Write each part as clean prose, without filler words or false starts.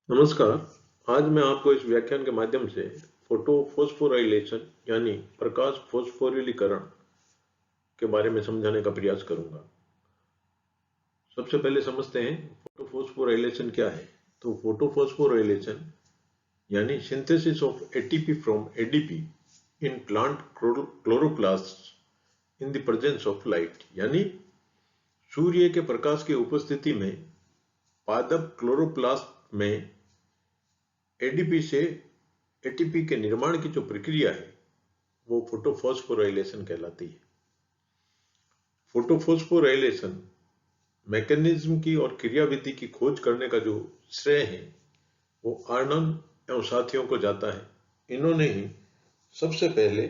नमस्कार। आज मैं आपको इस व्याख्यान के माध्यम से फोटोफॉस्फोराइलेशन यानी प्रकाश फॉस्फोरिलीकरण के बारे में समझाने का प्रयास करूंगा। सबसे पहले समझते हैं फोटोफॉस्फोराइलेशन क्या है। तो फोटोफॉस्फोराइलेशन यानी synthesis of ATP from ADP in plant chloroplast in the presence of light, यानी सूर्य के प्रकाश की उपस्थिति में पादप क्लोरोप्लास्ट में एडीपी से एटीपी के निर्माण की जो प्रक्रिया है वो फोटोफॉस्फोराइलेशन कहलाती है। फोटोफॉस्फोराइलेशन मैकेनिज्म की और क्रियाविधि की खोज करने का जो श्रेय है वो आनंद एवं साथियों को जाता है। इन्होंने ही सबसे पहले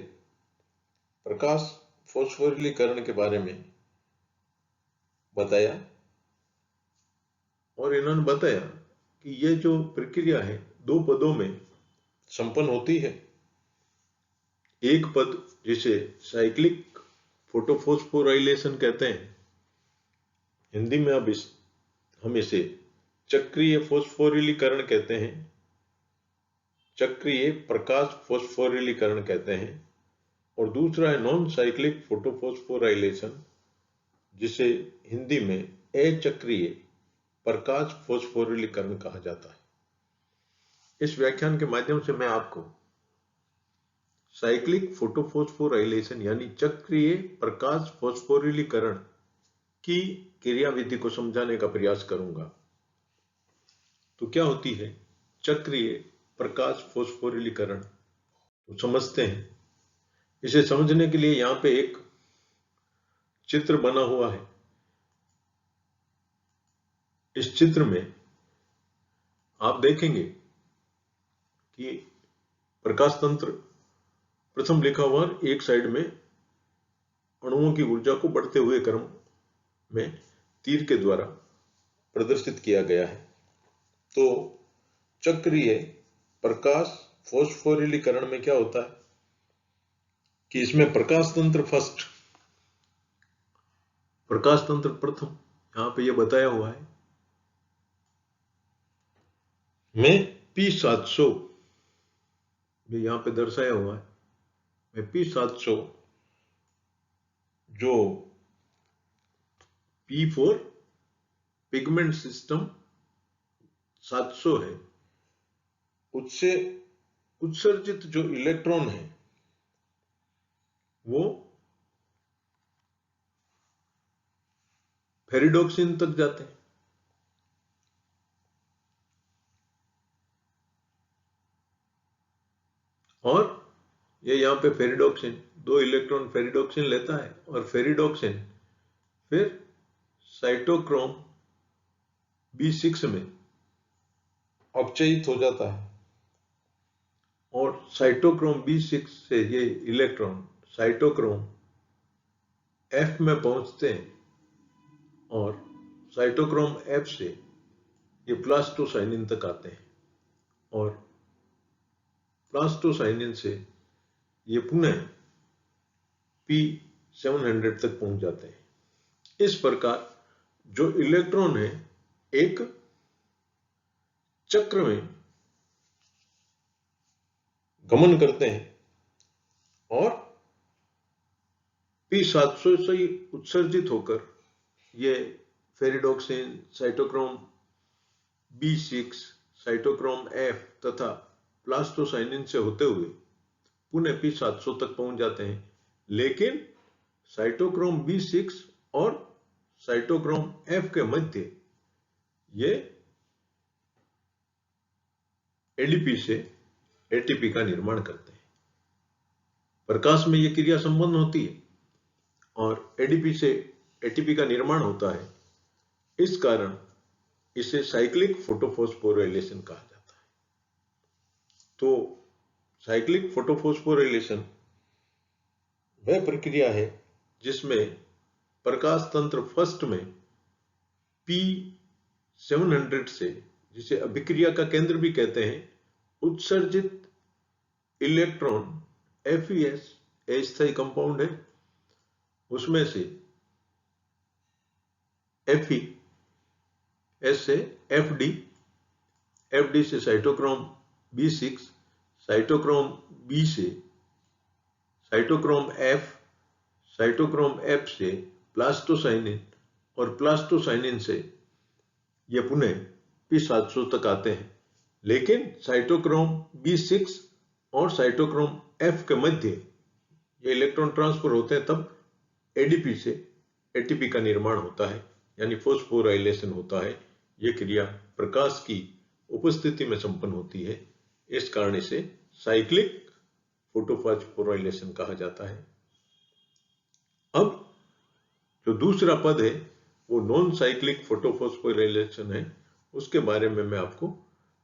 प्रकाश फॉस्फोरिलीकरण के बारे में बताया और इन्होंने बताया कि ये जो प्रक्रिया है दो पदों में संपन्न होती है। एक पद जिसे साइक्लिक फोटोफॉस्फोराइलेशन कहते हैं, हिंदी में हम इसे चक्रीय फॉस्फोरिलीकरण कहते हैं, चक्रीय प्रकाश फॉस्फोरिलीकरण कहते हैं। और दूसरा है नॉन साइक्लिक फोटोफॉस्फोराइलेशन, जिसे हिंदी में अचक्रीय प्रकाश फॉस्फोरिलीकरण कहा जाता है। इस व्याख्यान के माध्यम से मैं आपको साइक्लिक फोटोफॉस्फोराइलेशन यानी चक्रीय प्रकाश फॉस्फोरिलीकरण की क्रियाविधि को समझाने का प्रयास करूंगा। तो क्या होती है चक्रीय प्रकाश फॉस्फोरिलीकरण, तो समझते हैं। इसे समझने के लिए यहां पे एक चित्र बना हुआ है। इस चित्र में आप देखेंगे कि प्रकाश तंत्र प्रथम लिखा हुआ एक साइड में अणुओं की ऊर्जा को बढ़ते हुए क्रम में तीर के द्वारा प्रदर्शित किया गया है। तो चक्रीय प्रकाश फॉस्फोरिलीकरण में क्या होता है कि इसमें प्रकाश तंत्र प्रथम यहां पे ये बताया हुआ है में P700 यहां पे दर्शाया हुआ है में P700 जो P4 पिगमेंट सिस्टम 700 है, उससे उत्सर्जित जो इलेक्ट्रॉन है वो फेरिडोक्सिन तक जाते हैं। और ये यहां पे फेरिडोक्सिन, दो इलेक्ट्रॉन फेरिडोक्सिन लेता है और फेरिडोक्सिन फिर साइटोक्रोम B6 में अपचयित हो जाता है और साइटोक्रोम B6 से ये इलेक्ट्रॉन साइटोक्रोम F में पहुंचते हैं और साइटोक्रोम F से ये प्लास्टोसाइनिन तक आते हैं और प्लास्टोसाइनिन से ये पुनः P700 तक पहुंच जाते हैं। इस प्रकार जो इलेक्ट्रॉन है एक चक्र में गमन करते हैं और P700 से उत्सर्जित होकर ये ferredoxin, cytochrome B6, cytochrome F तथा प्लास्टोसाइनिन से होते हुए पुनः P700 तक पहुंच जाते हैं। लेकिन साइटोक्रोम B6 और साइटोक्रोम F के मध्य ये एडीपी से एटीपी का निर्माण करते हैं। प्रकाश में यह क्रिया संपन्न होती है और एडीपी से एटीपी का निर्माण होता है। इस कारण इसे साइक्लिक फोटोफॉस्फोराइलेशन कहा जाता है। तो साइक्लिक फोटोफॉस्फोराइलेशन वह प्रक्रिया है जिसमें प्रकाश तंत्र फर्स्ट में P700 से, जिसे अभिक्रिया का केंद्र भी कहते हैं, उत्सर्जित इलेक्ट्रॉन FeS अस्थायी कंपाउंड है, उसमें से Fe, S से FD, FD से साइटोक्रोम B6, साइटोक्रोम B से साइटोक्रोम F, साइटोक्रोम F से प्लास्टोसाइनिन और प्लास्टोसाइनिन से ये पुनः P700 तक आते हैं। लेकिन साइटोक्रोम B6 और साइटोक्रोम F के मध्य ये इलेक्ट्रॉन ट्रांसफर होते हैं, तब ADP से ATP का निर्माण होता है, यानी फोस्फोराइलेशन होता है। यह क्रिया प्रकाश की उपस्थिति में संपन्न होती है। इस कारण इसे साइक्लिक फोटोफॉस्फोराइलेशन कहा जाता है। अब जो दूसरा पद है वो नॉन साइक्लिक फोटोफॉस्फोराइलेशन है। उसके बारे में मैं आपको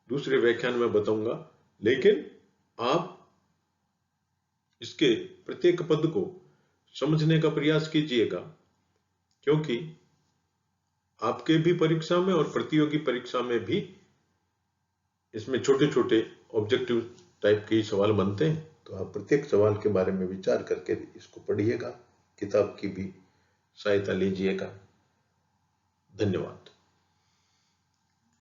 दूसरे व्याख्यान में बताऊंगा, लेकिन आप इसके प्रत्येक पद को समझने का प्रयास कीजिएगा, क्योंकि आपके भी परीक्षा में और प्रतियोगी परीक्षा में भी इसमें छोटे छोटे ऑब्जेक्टिव टाइप के सवाल बनते हैं। तो आप प्रत्येक सवाल के बारे में विचार करके इसको पढ़िएगा, किताब की भी सहायता लीजिएगा। धन्यवाद।